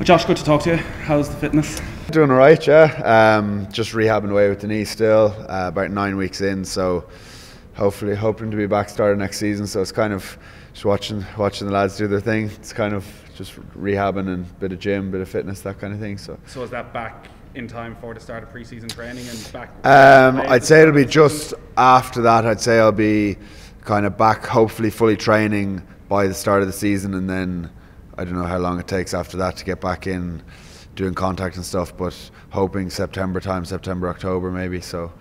Well, Josh, good to talk to you. How's the fitness? Doing alright, yeah. Just rehabbing away with the knee still, about 9 weeks in, so hoping to be back starting next season. So it's kind of just watching the lads do their thing. It's kind of just rehabbing and a bit of gym, bit of fitness, that kind of thing. So is that back in time for the start of pre-season training and back? I'd say it'll be just after that. I'd say I'll be kind of back, hopefully fully training by the start of the season, and then I don't know how long it takes after that to get back in doing contact and stuff, but hoping September, October maybe. So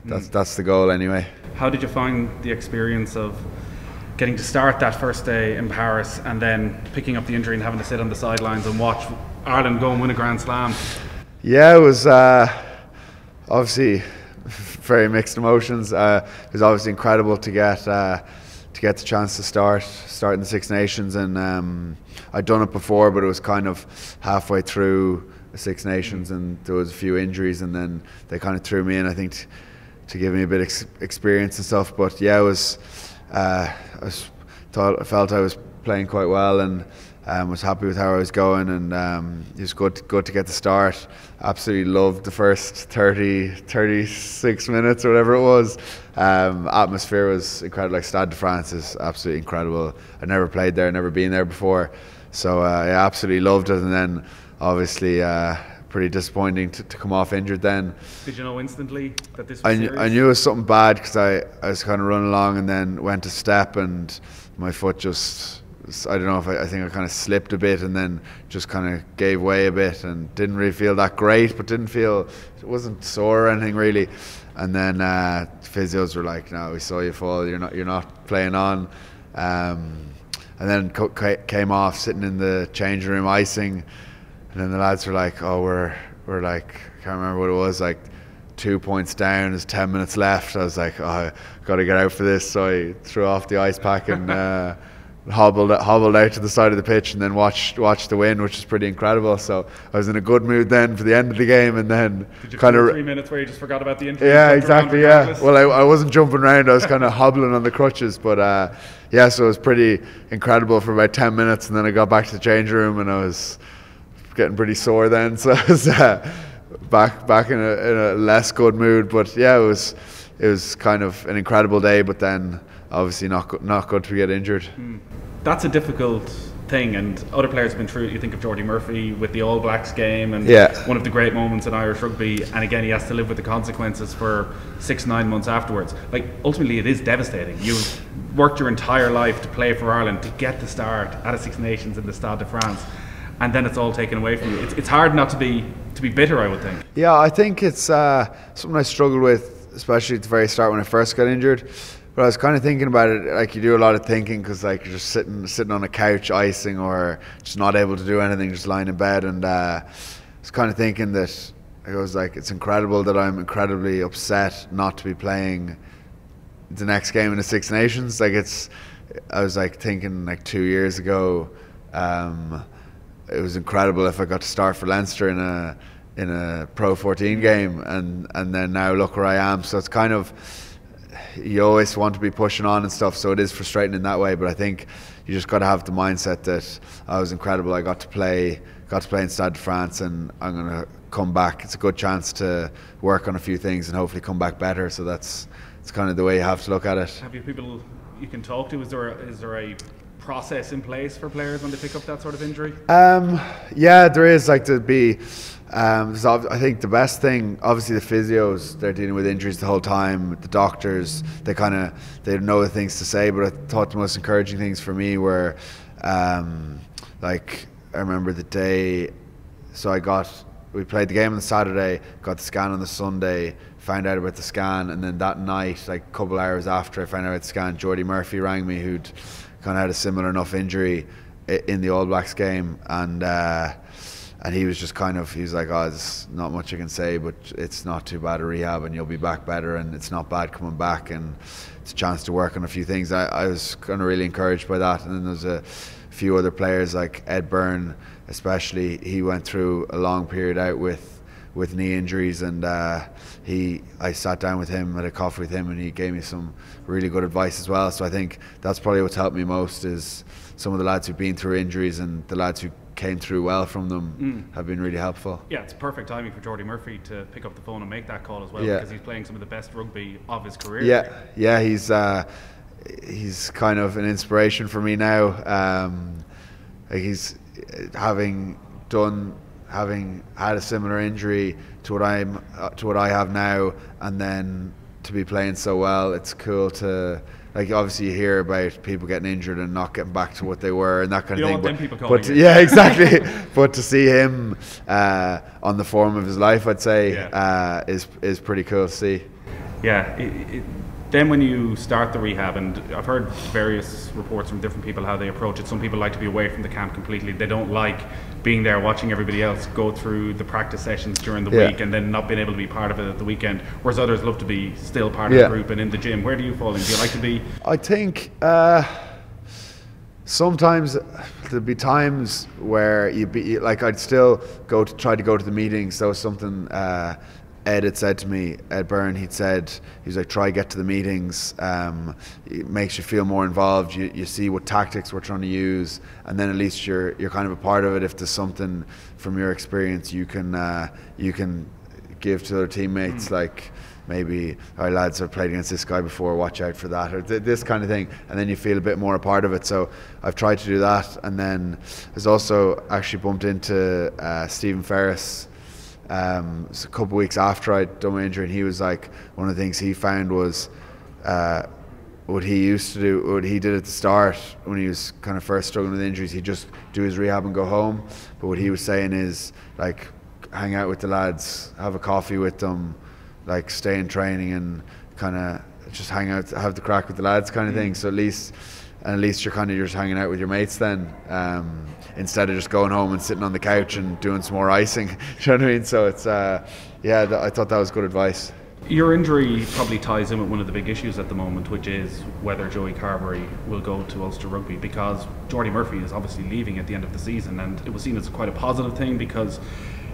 that's the goal anyway. How did you find the experience of getting to start that first day in Paris and then picking up the injury and having to sit on the sidelines and watch Ireland go and win a Grand Slam? Yeah, it was obviously very mixed emotions. It was obviously incredible to get the chance to start in the Six Nations, and I'd done it before, but it was kind of halfway through the Six Nations and there was a few injuries, and then they kind of threw me in, I think, to give me a bit of experience and stuff. But yeah, it was I felt I was playing quite well, and was happy with how I was going, and it was good to get the start. Absolutely loved the first 36 minutes or whatever it was. Atmosphere was incredible. Like Stade de France is absolutely incredible. I'd never played there, never been there before, so I absolutely loved it. And then obviously pretty disappointing to come off injured then. Did you know instantly that this was serious? I knew it was something bad because I was kind of running along and then went to step and my foot just, I don't know if I think I kind of slipped a bit and then just kind of gave way a bit and didn't really feel that great, but it wasn't sore or anything really. And then physios were like, "No, we saw you fall. You're not playing on." And then came off, sitting in the changing room icing, and then the lads were like, "Oh, we're like, I can't remember what it was, like 2 points down. There's 10 minutes left." I was like, "Oh, I got to get out for this." So I threw off the ice pack and hobbled out to the side of the pitch and then watched the win, which was pretty incredible. So I was in a good mood then for the end of the game, and then kind of 3 minutes where you just forgot about the injury. Yeah, exactly. Yeah. Well, I wasn't jumping around. I was kind of hobbling on the crutches, but yeah. So it was pretty incredible for about 10 minutes, and then I got back to the change room and I was getting pretty sore then. So I was back in a less good mood. But yeah, it was kind of an incredible day. But then obviously not good to get injured. That's a difficult thing, and other players have been through it. You think of Jordi Murphy with the All Blacks game, and one of the great moments in Irish rugby, and again he has to live with the consequences for 6-9 months afterwards. Like, ultimately it is devastating. You've worked your entire life to play for Ireland, to get the start at a Six Nations in the Stade de France, and then it's all taken away from you. It's hard not to be bitter, I would think. Yeah, I think it's something I struggled with, especially at the very start when I first got injured. But I was kind of thinking about it, like you do a lot of thinking, because like you're just sitting on a couch icing, or just not able to do anything, just lying in bed. And I was kind of thinking that I was like, it's incredible that I'm incredibly upset not to be playing the next game in the Six Nations. Like I was like thinking like 2 years ago, it was incredible if I got to start for Leinster in a Pro 14 game, and then now look where I am. So it's kind of, you always want to be pushing on and stuff, so it is frustrating in that way. But I think you just got to have the mindset that I was incredible. I got to play in Stade de France, and I'm going to come back. It's a good chance to work on a few things and hopefully come back better. So it's kind of the way you have to look at it. Have you people you can talk to? Is there a process in place for players when they pick up that sort of injury? Yeah, there is. Like, to be so I think the best thing, obviously the physios, they're dealing with injuries the whole time. The doctors, they know the things to say. But I thought the most encouraging things for me were like, I remember the day, so we played the game on the Saturday, got the scan on the Sunday, found out about the scan, and then that night, like a couple hours after I found out about the scan, Jordi Murphy rang me, who'd kind of had a similar enough injury in the All Blacks game, and he was just he was like, "Oh, there's not much I can say, but it's not too bad a rehab, and you'll be back better, and it's not bad coming back, and it's a chance to work on a few things." I was kind of really encouraged by that. And then there's a few other players like Ed Byrne, especially. He went through a long period out with knee injuries, and I sat down with him, had a coffee with him, and he gave me some really good advice as well. So I think that's probably what's helped me most, is some of the lads who've been through injuries and the lads who came through well from them have been really helpful. Yeah, it's perfect timing for Jordi Murphy to pick up the phone and make that call as well, because he's playing some of the best rugby of his career. Yeah, he's kind of an inspiration for me now. He's having had a similar injury to what I have now, and then to be playing so well. It's cool to, like, obviously you hear about people getting injured and not getting back to what they were and that kind of thing. Want them people calling you. Yeah, exactly. But to see him on the form of his life, I'd say, is pretty cool to see. Yeah. Then when you start the rehab, and I've heard various reports from different people how they approach it. Some people like to be away from the camp completely. They don't like being there watching everybody else go through the practice sessions during the week and then not being able to be part of it at the weekend, whereas others love to be still part of the group and in the gym. Where do you fall in? Do you like to be? I think sometimes there'll be times where I'd still try to go to the meetings. That was something Ed had said to me, Ed Byrne. He was like, try get to the meetings. It makes you feel more involved. You see what tactics we're trying to use, and then at least you're kind of a part of it. If there's something from your experience you can give to other teammates, like maybe our lads have played against this guy before, watch out for that, or this kind of thing, and then you feel a bit more a part of it. So I've tried to do that, and then there's also actually bumped into Stephen Ferris. A couple of weeks after I'd done my injury, and he was like, one of the things he found was what he used to do, what he did at the start when he was kind of first struggling with injuries, he'd just do his rehab and go home. But what he was saying is, like, hang out with the lads, have a coffee with them, like stay in training and kind of just hang out, have the crack with the lads kind of thing. So at least you're just hanging out with your mates then, instead of just going home and sitting on the couch and doing some more icing. Do you know what I mean? So it's I thought that was good advice. Your injury probably ties in with one of the big issues at the moment, which is whether Joey Carberry will go to Ulster Rugby, because Jordi Murphy is obviously leaving at the end of the season, and it was seen as quite a positive thing because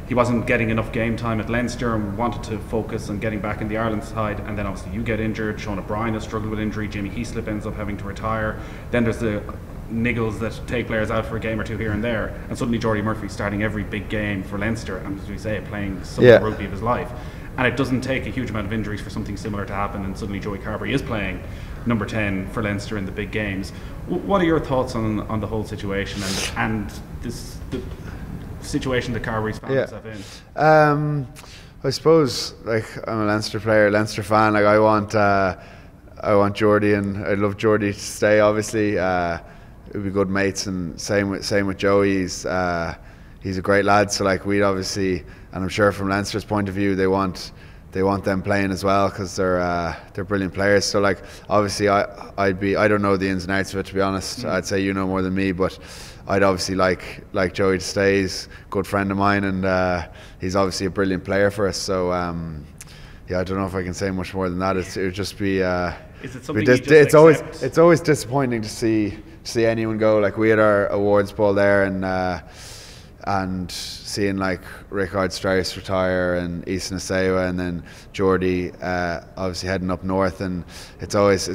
he wasn't getting enough game time at Leinster and wanted to focus on getting back in the Ireland side. And then obviously you get injured, Sean O'Brien has struggled with injury, Jamie Heaslip ends up having to retire. Then there's the niggles that take players out for a game or two here and there, and suddenly Jordi Murphy starting every big game for Leinster, and as we say, playing some of the rugby of his life. And it doesn't take a huge amount of injuries for something similar to happen, and suddenly Joey Carberry is playing number 10 for Leinster in the big games. What are your thoughts on the whole situation and the situation that Carberry's found himself in? I suppose, like, I'm a Leinster player, Leinster fan. Like, I want Jordi, and I'd love Jordi to stay. Obviously, we'd be good mates, and same with Joey. He's a great lad. So, like, we'd obviously, and I'm sure from Leinster's point of view, they want them playing as well, because they're brilliant players. So, like, obviously I don't know the ins and outs of it, to be honest. I'd say you know more than me, but I'd obviously like Joey to stay. He's a good friend of mine, and he's obviously a brilliant player for us. So I don't know if I can say much more than that. It would just be. Is it something it's always disappointing to see anyone go. Like, we had our awards ball there, and seeing like Richard Strauss retire and Easton Asewa, and then Jordi obviously heading up north, and it's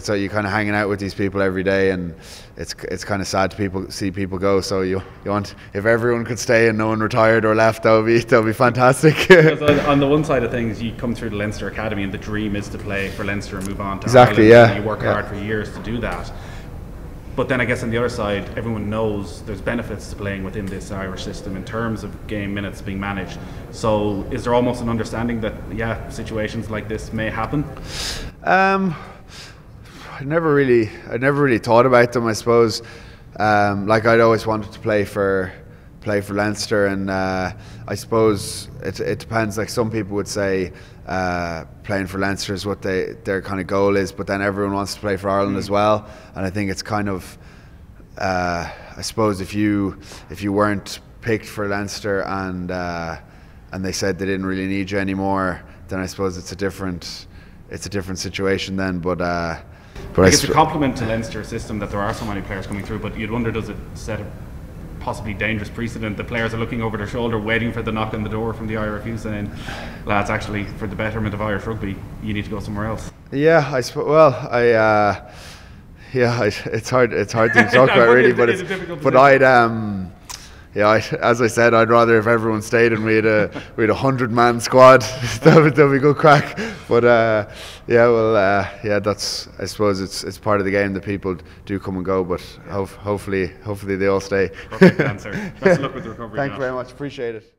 you kind of hanging out with these people every day, and it's kind of sad to see people go. So you want, if everyone could stay and no one retired or left, that would be fantastic. Because on the one side of things, you come through the Leinster Academy and the dream is to play for Leinster and move on to Ireland, and you work hard for years to do that. But then I guess on the other side, everyone knows there's benefits to playing within this Irish system in terms of game minutes being managed. So is there almost an understanding that, situations like this may happen? I never really thought about them, I suppose. Like, I'd always wanted to play for Leinster, and I suppose it depends. Like, some people would say playing for Leinster is what their kind of goal is, but then everyone wants to play for Ireland as well. And I think it's kind of, I suppose if you weren't picked for Leinster and they said they didn't really need you anymore, then I suppose it's a different situation then. But it's a compliment to Leinster's system that there are so many players coming through. But you'd wonder, does it set a possibly dangerous precedent? The players are looking over their shoulder, waiting for the knock on the door from the IRFU saying, lads, actually, for the betterment of Irish rugby, you need to go somewhere else. Yeah, I suppose. Well, it's hard to talk about really, but yeah, as I said, I'd rather if everyone stayed and we had a 100-man squad. That'd be good crack. But yeah, that's, I suppose it's part of the game that people do come and go. But hopefully they all stay. Perfect answer. Best of luck with the recovery. Thank you very much. Appreciate it.